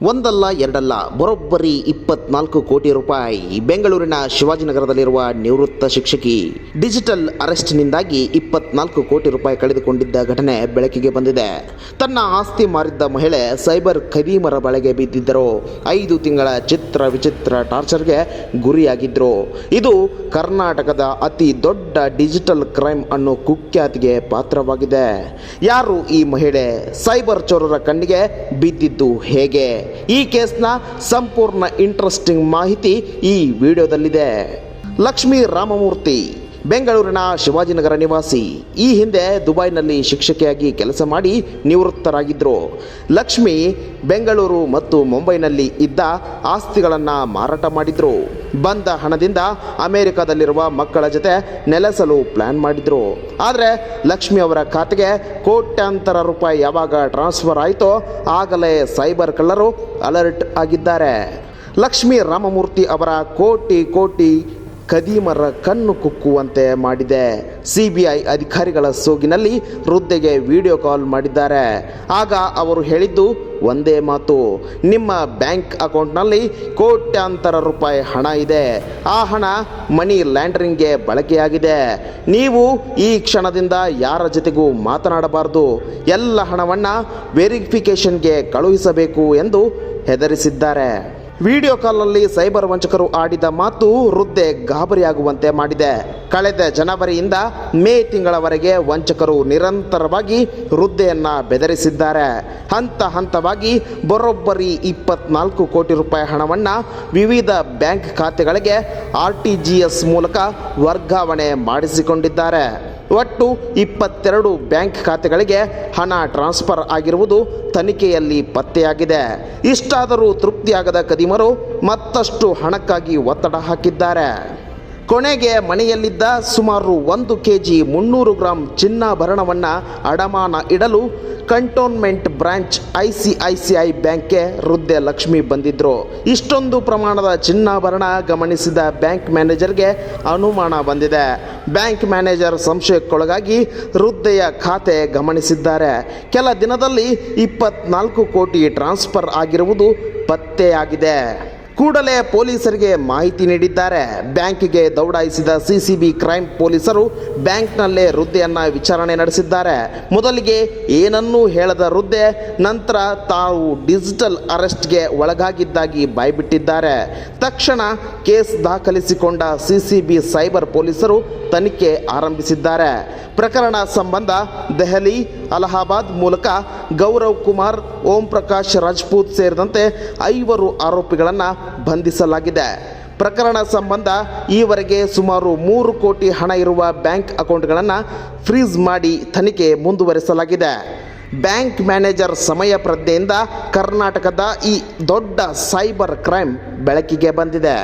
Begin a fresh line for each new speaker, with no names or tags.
ಒಂದಲ್ಲ ಎರಡಲ್ಲ ಬರೋಬ್ಬರಿ 24 ಕೋಟಿ ರೂಪಾಯಿ. ಬೆಂಗಳೂರಿನ ಶಿವಾಜಿನಗರದಲ್ಲಿರುವ ನಿವೃತ್ತ ಶಿಕ್ಷಕಿ ಡಿಜಿಟಲ್ ಅರೆಸ್ಟ್ನಿಂದಾಗಿ 24 ಕೋಟಿ ರೂಪಾಯಿ ಕಳೆದುಕೊಂಡಿದ್ದ ಘಟನೆ ಬೆಳಕಿಗೆ ಬಂದಿದೆ. ತನ್ನ ಆಸ್ತಿ ಮಾರಿದ್ದ ಮಹಿಳೆ ಸೈಬರ್ ಖದೀಮರ ಬಲೆಗೆ ಬಿದ್ದಿದ್ದರು. 5 ತಿಂಗಳ ಚಿತ್ರ ವಿಚಿತ್ರ ಟಾರ್ಚರ್ಗೆ ಗುರಿಯಾಗಿದ್ದರು. ಇದು ಕರ್ನಾಟಕದ ಅತಿ ದೊಡ್ಡ ಡಿಜಿಟಲ್ ಕ್ರೈಮ್ ಅನ್ನೋ ಕುಖ್ಯಾತಿಗೆ ಪಾತ್ರವಾಗಿದೆ. ಯಾರು ಈ ಮಹಿಳೆ? ಸೈಬರ್ ಚೋರರ ಕಣ್ಣಿಗೆ ಬಿದ್ದಿದ್ದು ಹೇಗೆ? ಈ ಕೇಸ್ನ ಸಂಪೂರ್ಣ ಇಂಟ್ರೆಸ್ಟಿಂಗ್ ಮಾಹಿತಿ ಈ ವಿಡಿಯೋದಲ್ಲಿದೆ. ಲಕ್ಷ್ಮೀ ರಾಮಮೂರ್ತಿ ಬೆಂಗಳೂರಿನ ಶಿವಾಜಿನಗರ ನಿವಾಸಿ. ಈ ಹಿಂದೆ ದುಬೈನಲ್ಲಿ ಶಿಕ್ಷಕಿಯಾಗಿ ಕೆಲಸ ಮಾಡಿ ನಿವೃತ್ತರಾಗಿದ್ದರು. ಲಕ್ಷ್ಮಿ ಬೆಂಗಳೂರು ಮತ್ತು ಮುಂಬೈನಲ್ಲಿ ಇದ್ದ ಆಸ್ತಿಗಳನ್ನು ಮಾರಾಟ ಮಾಡಿದರು. ಬಂದ ಹಣದಿಂದ ಅಮೆರಿಕದಲ್ಲಿರುವ ಮಕ್ಕಳ ಜೊತೆ ನೆಲೆಸಲು ಪ್ಲಾನ್ ಮಾಡಿದರು. ಆದರೆ ಲಕ್ಷ್ಮಿ ಅವರ ಖಾತೆಗೆ ಕೋಟ್ಯಾಂತರ ರೂಪಾಯಿ ಯಾವಾಗ ಟ್ರಾನ್ಸ್ಫರ್ ಆಯಿತೋ ಆಗಲೇ ಸೈಬರ್ ಕಳ್ಳರು ಅಲರ್ಟ್ ಆಗಿದ್ದಾರೆ. ಲಕ್ಷ್ಮೀ ರಾಮಮೂರ್ತಿ ಅವರ ಕೋಟಿ ಖದೀಮರ ಕಣ್ಣು ಕುಕ್ಕುವಂತೆ ಮಾಡಿದೆ. CBI ಅಧಿಕಾರಿಗಳ ಸೋಗಿನಲ್ಲಿ ವೃದ್ಧೆಗೆ ವಿಡಿಯೋ ಕಾಲ್ ಮಾಡಿದ್ದಾರೆ. ಆಗ ಅವರು ಹೇಳಿದ್ದು ಒಂದೇ ಮಾತು: ನಿಮ್ಮ ಬ್ಯಾಂಕ್ ಅಕೌಂಟ್ನಲ್ಲಿ ಕೋಟ್ಯಾಂತರ ರೂಪಾಯಿ ಹಣ ಇದೆ. ಆ ಹಣ ಮನಿ ಲ್ಯಾಂಡ್ರಿಂಗ್ಗೆ ಬಳಕೆಯಾಗಿದೆ. ನೀವು ಈ ಕ್ಷಣದಿಂದ ಯಾರ ಜೊತೆಗೂ ಮಾತನಾಡಬಾರದು. ಎಲ್ಲ ಹಣವನ್ನು ವೆರಿಫಿಕೇಷನ್ಗೆ ಕಳುಹಿಸಬೇಕು ಎಂದು ಹೆದರಿಸಿದ್ದಾರೆ. ವಿಡಿಯೋ ಕಾಲ್ನಲ್ಲಿ ಸೈಬರ್ ವಂಚಕರು ಆಡಿದ ಮಾತು ವೃದ್ಧೆ ಗಾಬರಿಯಾಗುವಂತೆ ಮಾಡಿದೆ. ಕಳೆದ ಜನವರಿಯಿಂದ ಮೇ ತಿಂಗಳವರೆಗೆ ವಂಚಕರು ನಿರಂತರವಾಗಿ ವೃದ್ಧೆಯನ್ನು ಬೆದರಿಸಿದ್ದಾರೆ. ಹಂತವಾಗಿ ಬರೋಬ್ಬರಿ 24 ಕೋಟಿ ರೂಪಾಯಿ ಹಣವನ್ನು ವಿವಿಧ ಬ್ಯಾಂಕ್ ಖಾತೆಗಳಿಗೆ RTGS ಮೂಲಕ ವರ್ಗಾವಣೆ ಮಾಡಿಸಿಕೊಂಡಿದ್ದಾರೆ. ಒಟ್ಟು 22 ಬ್ಯಾಂಕ್ ಖಾತೆಗಳಿಗೆ ಹಣ ಟ್ರಾನ್ಸ್ಫರ್ ಆಗಿರುವುದು ತನಿಖೆಯಲ್ಲಿ ಪತ್ತೆಯಾಗಿದೆ. ಇಷ್ಟಾದರೂ ತೃಪ್ತಿಯಾಗದ ಖದೀಮರು ಮತ್ತಷ್ಟು ಹಣಕ್ಕಾಗಿ ಒತ್ತಡ ಹಾಕಿದ್ದಾರೆ. ಕೊನೆಗೆ ಮನೆಯಲ್ಲಿದ್ದ ಸುಮಾರು 1 kg 300 ಗ್ರಾಂ ಚಿನ್ನಾಭರಣವನ್ನು ಅಡಮಾನ ಇಡಲು ಕಂಟೋನ್ಮೆಂಟ್ ಬ್ರಾಂಚ್ ICICI ಬ್ಯಾಂಕ್ಗೆ ವೃದ್ಧೆ ಲಕ್ಷ್ಮಿ ಬಂದಿದ್ದರು. ಇಷ್ಟೊಂದು ಪ್ರಮಾಣದ ಚಿನ್ನಾಭರಣ ಗಮನಿಸಿದ ಬ್ಯಾಂಕ್ ಮ್ಯಾನೇಜರ್ಗೆ ಅನುಮಾನ ಬಂದಿದೆ. ಬ್ಯಾಂಕ್ ಮ್ಯಾನೇಜರ್ ಸಂಶಯಕ್ಕೊಳಗಾಗಿ ವೃದ್ಧೆಯ ಖಾತೆ ಗಮನಿಸಿದ್ದಾರೆ. ಕೆಲ ದಿನದಲ್ಲಿ 24 ಕೋಟಿ ಟ್ರಾನ್ಸ್ಫರ್ ಆಗಿರುವುದು ಪತ್ತೆಯಾಗಿದೆ. ಕೂಡಲೇ ಪೊಲೀಸರಿಗೆ ಮಾಹಿತಿ ನೀಡಿದ್ದಾರೆ. ಬ್ಯಾಂಕಿಗೆ ದೌಡಾಯಿಸಿದ CCB ಕ್ರೈಮ್ ಪೊಲೀಸರು ಬ್ಯಾಂಕ್ನಲ್ಲೇ ವೃದ್ಧೆಯನ್ನು ವಿಚಾರಣೆ ನಡೆಸಿದ್ದಾರೆ. ಮೊದಲಿಗೆ ಏನನ್ನೂ ಹೇಳದ ವೃದ್ಧೆ ನಂತರ ತಾವು ಡಿಜಿಟಲ್ ಅರೆಸ್ಟ್ಗೆ ಒಳಗಾಗಿದ್ದಾಗಿ ಬಾಯ್ಬಿಟ್ಟಿದ್ದಾರೆ. ತಕ್ಷಣ ಕೇಸ್ ದಾಖಲಿಸಿಕೊಂಡ CCB ಸೈಬರ್ ಪೊಲೀಸರು ತನಿಖೆ ಆರಂಭಿಸಿದ್ದಾರೆ. ಪ್ರಕರಣ ಸಂಬಂಧ ದೆಹಲಿ, ಅಲಹಾಬಾದ್ ಮೂಲಕ ಗೌರವ್ ಕುಮಾರ್, ಓಂ ಪ್ರಕಾಶ್ ರಾಜ್ಪೂತ್ ಸೇರಿದಂತೆ 5 ಆರೋಪಿಗಳನ್ನು ಬಂಧಿಸಲಾಗಿದೆ. ಪ್ರಕರಣ ಸಂಬಂಧ ಈವರೆಗೆ ಸುಮಾರು 3 ಕೋಟಿ ಹಣ ಇರುವ ಬ್ಯಾಂಕ್ ಅಕೌಂಟ್ಗಳನ್ನು ಫ್ರೀಸ್ ಮಾಡಿ ತನಿಖೆ ಮುಂದುವರಿಸಲಾಗಿದೆ. ಬ್ಯಾಂಕ್ ಮ್ಯಾನೇಜರ್ ಸಮಯ ಪ್ರಜ್ಞೆಯಿಂದ ಕರ್ನಾಟಕದ ಈ ದೊಡ್ಡ ಸೈಬರ್ ಕ್ರೈಮ್ ಬೆಳಕಿಗೆ ಬಂದಿದೆ.